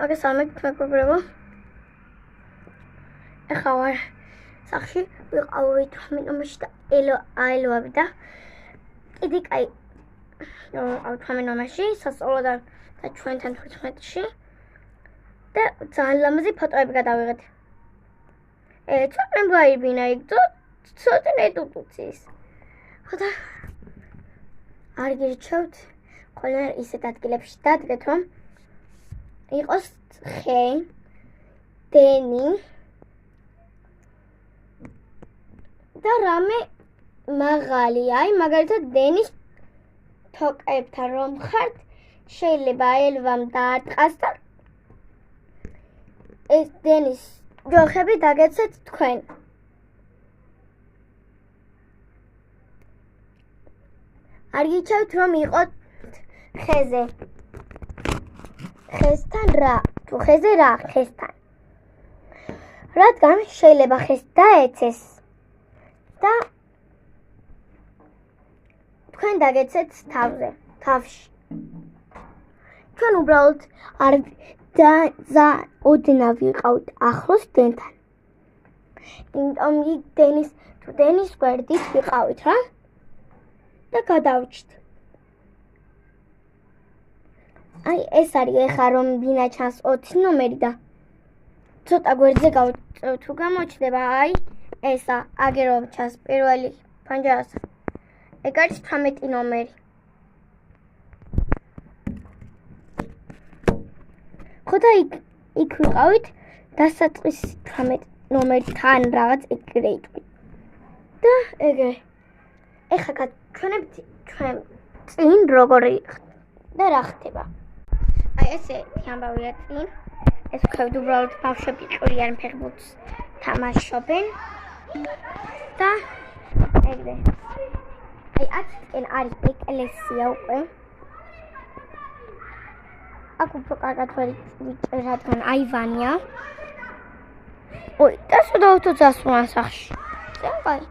მოგესალმებით მეგობრებო. ეხლა ვარ სახში, ვიყავით ნომერში და აელოები და კიდე კაი ვიყავით ნომერში, სასწავლოდან და ჩვენთან 15-ში და ძალიან ლამაზი ფოტოები გადავიღეთ. ცოტა ვაიბინა იქ ცოტა ნეტუწის. ხოდა არ გირჩევთ ყველა ისეთ ადგილებში დადგეთ, რომ იყოს ხე, დენი და რამე მაღალი, აი მაგალითად დენის თოკებთან რომ ხართ, შეიძლება აელვამ დაარტყას და ეს დენის ჯოხები დაგეცეთ თქვენ. არ გიჩვენებთ რომ იყოთ ხეზე. ხესთან რა? თუ ხეზე რა? ხესთან. რადგან შეიძლება ხეს დაეცეს და თქვენ დაგეცეთ თავში. თქვენ უბრალოდ არ ოდნავ ვიყავით ახლოს დენთან. იმიტომ დენის გვერდით ვიყავით რა და გადავჭით. აი ეს არის ეხლა რომ ბინა ჩანს 20 ნომერი და ცოტა გვერდზე გავწევ თუ გამოჩნდება აი ესა აგერով ჩანს პირველი პანჯარას. ეგ არის 18 ნომერი. ხოდა იქ ვიყავით დასაწყის 18 ნომერთან რაღაც ეგრე იტყვით. და ეგრე. ეხლა გაჩვენებთ ჩვენ წინ როგორი და რა ხდება. აი ესეთი ამბავია წინ. ეს ვქევთ უბრალოდ ბავშვები ყრიან ფეხბურთს თამაშობენ და ეგრე. აი აქედან არის ეკლესია უკვე. აქ უფრო კარგად ვიჭერ, რადგან აივანია. ой, და სულ დასვლა სახში. აი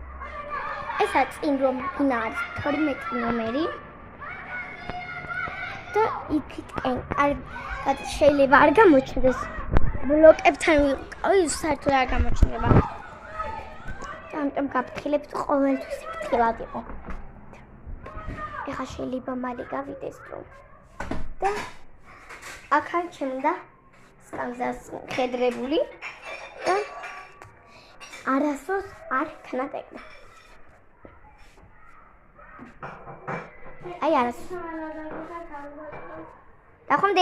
ესა წინ რომ ბინა არის 12 ნომერი. და იქიდან კარგად შეიძლება არ გამოჩნდეს. ბლოკებთან ვიყავი, საერთოდ არ გამოჩნდება. ამიტომ გაფრთხილებთ ყოველთვის ფრთხილად იყო. ეხლა შეიძლება მალე გავიდეს რომ და აქ არ ჩემდა სკამზას ხედრებული და არასდროს არ ქნატებდა. აი არასდროს. და ხომ